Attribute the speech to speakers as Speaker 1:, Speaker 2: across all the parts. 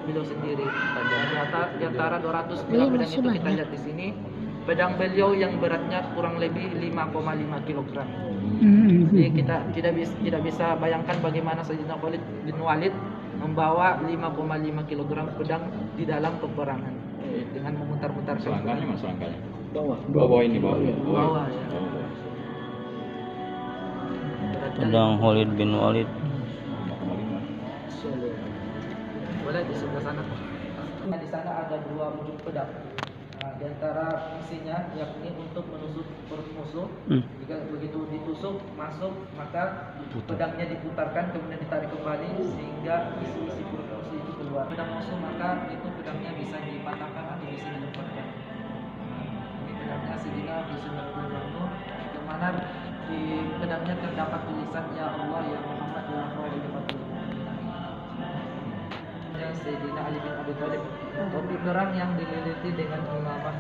Speaker 1: beliau sendiri. Di antara 200 buah pedang itu kita lihat di sini, pedang beliau yang beratnya kurang lebih 5,5 kg. Jadi kita tidak bisa bayangkan bagaimana Sayyidina Khalid bin Walid membawa 5,5 kg pedang di dalam peperangan dengan memutar-mutar
Speaker 2: selangkahnya.
Speaker 3: Bawah ini.
Speaker 1: Bawah ya.
Speaker 4: Pedang Khalid bin Walid.
Speaker 1: Boleh di sebelah sana. Di sana ada 2 ujung pedang. Di antara fungsinya yakni untuk menusuk perut musuh. Jika begitu ditusuk masuk, maka pedangnya diputarkan kemudian ditarik kembali sehingga isi perut musuh itu keluar. Pedang musuh maka itu pedangnya bisa dipatahkan atau bisa dilepaskan. Ini pedangnya Sayyidina Husain bin Nur, yang mana di pedangnya terdapat tulisan Ya Allah ya Muhammad ya Rasulullah. Sayyidina Ali bin Abi Thalib, topi perang yang dililiti dengan imamah.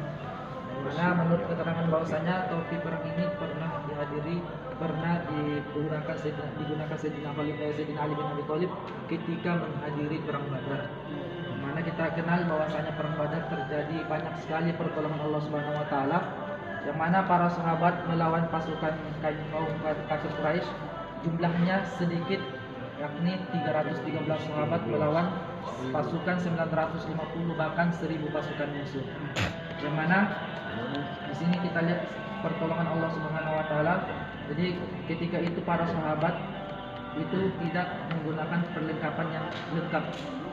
Speaker 1: Karena menurut keterangan bahwasanya topi perang ini pernah digunakan Sayyidina Ali bin Abi Thalib ketika menghadiri perang Badar. Mana kita kenal bahwasanya perang Badar terjadi banyak sekali pertolongan Allah Subhanahu wa taala, yang mana para sahabat melawan pasukan kaum kafir Quraisy jumlahnya sedikit, yakni 313 sahabat melawan pasukan 950 bahkan 1000 pasukan musuh. Yang mana di sini kita lihat pertolongan Allah Subhanahu wa taala. Jadi ketika itu para sahabat itu tidak menggunakan perlengkapan yang lengkap.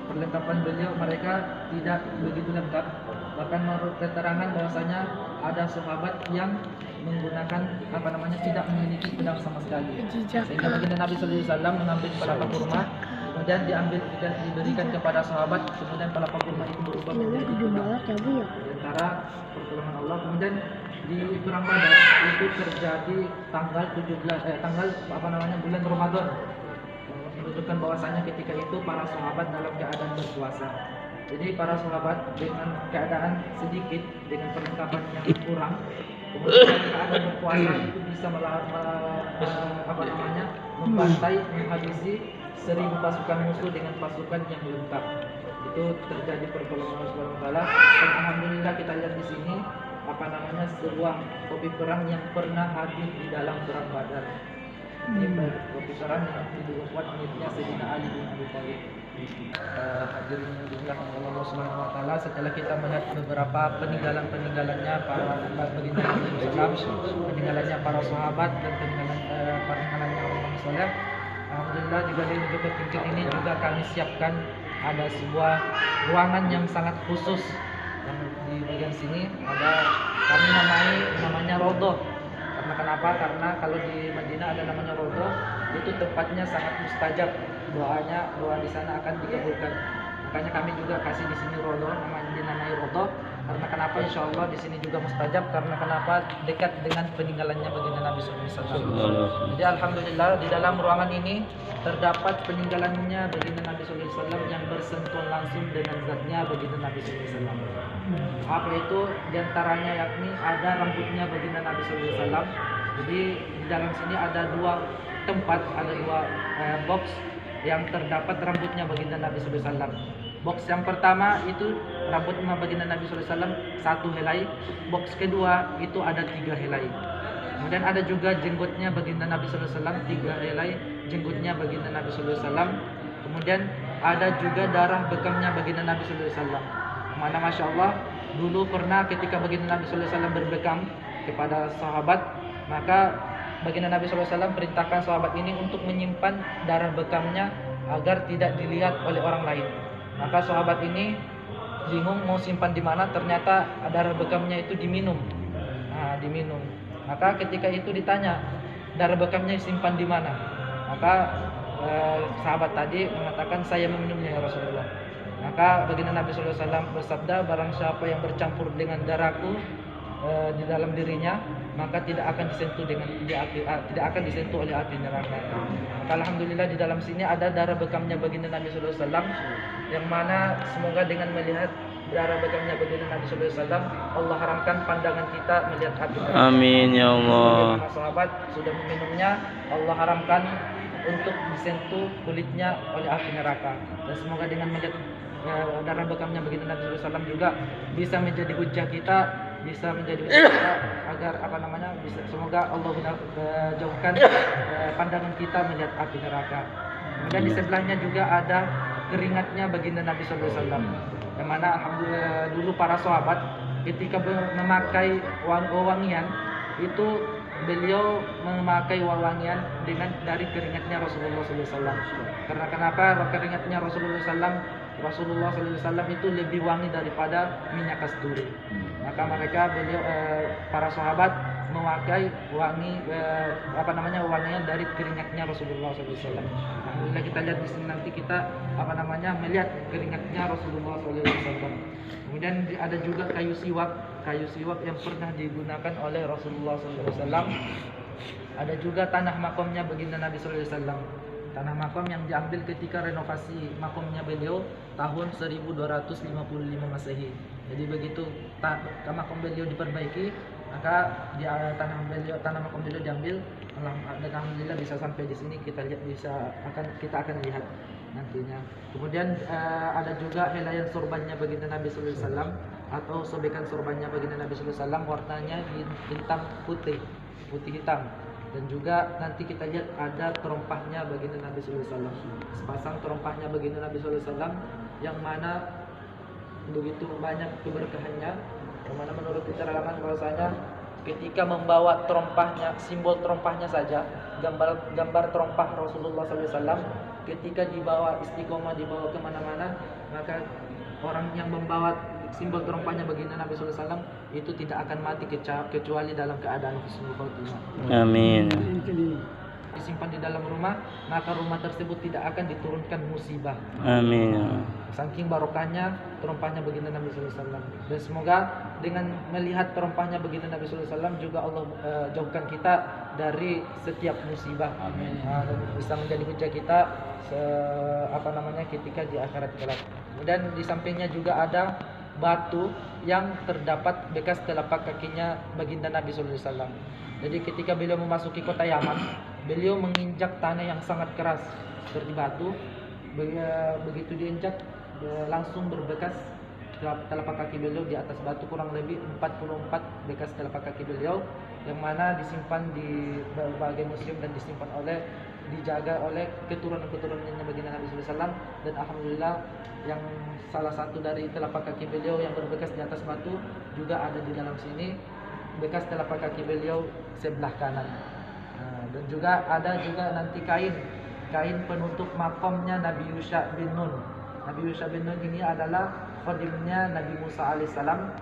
Speaker 1: Perlengkapan mereka tidak begitu lengkap. Bahkan menurut keterangan bahwasanya ada sahabat yang menggunakan tidak memiliki pedang sama sekali. Sehingga baginda Nabi sallallahu alaihi wasallam mengambil pelapa kurma, kemudian diberikan kepada sahabat, kemudian pelapa kurma itu berubah menjadi pedang. Antara pertolongan Allah. Kemudian di perang Badar itu terjadi tanggal bulan Ramadan, menunjukkan bahwasanya ketika itu para sahabat dalam keadaan berpuasa. Jadi para sahabat dengan keadaan sedikit, dengan perlengkapan yang kurang, kemudian dalam keadaan berpuasa itu bisa membantai, menghabisi 1000 pasukan musuh dengan pasukan yang lengkap. Itu terjadi pertolongan Allah Subhanahu wa taala. Dan alhamdulillah kita lihat di sini sebuah topi perang yang pernah hadir di dalam perang Badar. Ini topi perang yang dibuat miliknya Sayyidina Ali bin Abi Thalib. Hadirnya dilakukan oleh Allah Subhanahu wa taala setelah kita melihat beberapa peninggalannya para baginda Nabi sallallahu, peninggalannya para sahabat dan peninggalannya orang saleh. Alhamdulillah juga di Bukit Tingkir ini juga kami siapkan ada sebuah ruangan yang sangat khusus. Yang di bagian sini kami namanya Rodoh. Karena kenapa? Karena kalau di Madinah ada namanya Rodoh, itu tempatnya sangat mustajab. Doa di sana akan dikabulkan. Makanya kami juga kasih di sini Rodoh, dinamai Rodoh. Karena kenapa? Insya Allah di sini juga mustajab. Karena kenapa? Dekat dengan peninggalannya baginda Nabi SAW. Jadi alhamdulillah di dalam ruangan ini terdapat peninggalannya baginda Nabi SAW yang bersentuhan langsung dengan zatnya baginda Nabi SAW. Apa itu? Diantaranya yakni ada rambutnya baginda Nabi SAW. Jadi di dalam sini ada 2 tempat, ada 2 box yang terdapat rambutnya baginda Nabi SAW. Box yang pertama itu rambutnya baginda Nabi SAW 1 helai. Box kedua itu ada 3 helai. Kemudian ada juga jenggotnya baginda Nabi SAW 3 helai jenggotnya baginda Nabi SAW. Kemudian ada juga darah bekamnya baginda Nabi SAW. Mana masya Allah dulu pernah ketika baginda Nabi SAW berbekam kepada sahabat, maka baginda Nabi SAW perintahkan sahabat ini untuk menyimpan darah bekamnya agar tidak dilihat oleh orang lain. Maka sahabat ini bingung mau simpan di mana, ternyata darah bekamnya itu diminum. Diminum. Maka ketika itu ditanya, darah bekamnya simpan di mana? Maka sahabat tadi mengatakan, saya meminumnya ya Rasulullah. Maka baginda Nabi SAW bersabda, barang siapa yang bercampur dengan darahku di dalam dirinya, maka tidak akan disentuh oleh api neraka. Maka alhamdulillah di dalam sini ada darah bekamnya baginda Nabi SAW, yang mana semoga dengan melihat darah bekamnya baginda Nabi SAW, Allah haramkan pandangan kita melihat api neraka.
Speaker 4: Amin ya Allah.
Speaker 1: Para sahabat sudah meminumnya, Allah haramkan untuk disentuh kulitnya oleh api neraka. Dan semoga dengan melihat darah bekamnya baginda Nabi SAW juga bisa menjadi hujah kita, bisa menjadi hujah kita agar bisa, semoga Allah jauhkan pandangan kita melihat api neraka. Kemudian di sebelahnya juga ada keringatnya baginda Nabi SAW, yang mana alhamdulillah dulu para sahabat ketika memakai wewangian itu beliau memakai wewangian dari keringatnya Rasulullah SAW. Karena kenapa? Keringatnya Rasulullah SAW itu lebih wangi daripada minyak kasturi. Maka para sahabat memakai wewangian dari keringatnya Rasulullah SAW. Alhamdulillah kita lihat di sini, nanti kita melihat keringatnya Rasulullah SAW. Kemudian ada juga kayu siwak yang pernah digunakan oleh Rasulullah SAW. Ada juga tanah makomnya baginda Nabi SAW. Tanah makom yang diambil ketika renovasi makomnya beliau tahun 1255 Masehi. Jadi begitu makom beliau diperbaiki, maka tanah makom beliau diambil. Alhamdulillah bisa sampai di sini, kita akan lihat nantinya. Kemudian ada juga helaian sorbannya baginda Nabi sallallahu alaihi wasallam atau sobekan sorbannya baginda Nabi sallallahu alaihi wasallam, warnanya hitam putih hitam. Dan juga nanti kita lihat ada terompahnya baginda Nabi sallallahu alaihi wasallam. Sepasang terompahnya baginda Nabi sallallahu alaihi wasallam yang mana begitu banyak keberkahannya, yang mana menurut keterangan bahwasanya ketika membawa terompahnya, simbol terompahnya saja, gambar terompah Rasulullah SAW, ketika dibawa istiqomah, dibawa kemana-mana, maka orang yang membawa simbol terompahnya baginda Nabi SAW itu tidak akan mati kecuali dalam keadaan husnul khotimah.
Speaker 4: Amin.
Speaker 1: Disimpan di dalam rumah, maka rumah tersebut tidak akan diturunkan musibah.
Speaker 4: Amin.
Speaker 1: Saking barokahnya terompahnya baginda Nabi SAW. Dan semoga dengan melihat terompahnya baginda Nabi SAW juga Allah jauhkan kita dari setiap musibah. Amin. Dan bisa menjadi hujah kita ketika di akhirat kelak. Kemudian di sampingnya juga ada batu yang terdapat bekas telapak kakinya baginda Nabi SAW. Jadi ketika beliau memasuki kota Yaman, beliau menginjak tanah yang sangat keras seperti batu. Begitu diinjak, langsung berbekas telapak kaki beliau di atas batu, kurang lebih 44 bekas telapak kaki beliau, yang mana disimpan di berbagai museum dan dijaga oleh keturunan-keturunannya baginda Nabi SAW. Dan alhamdulillah yang salah satu dari telapak kaki beliau yang berbekas di atas batu juga ada di dalam sini, bekas telapak kaki beliau sebelah kanan. Dan juga ada nanti kain penutup makomnya Nabi Yusha bin Nun. Nabi Yusha bin Nun ini adalah khadimnya Nabi Musa alaihissalam.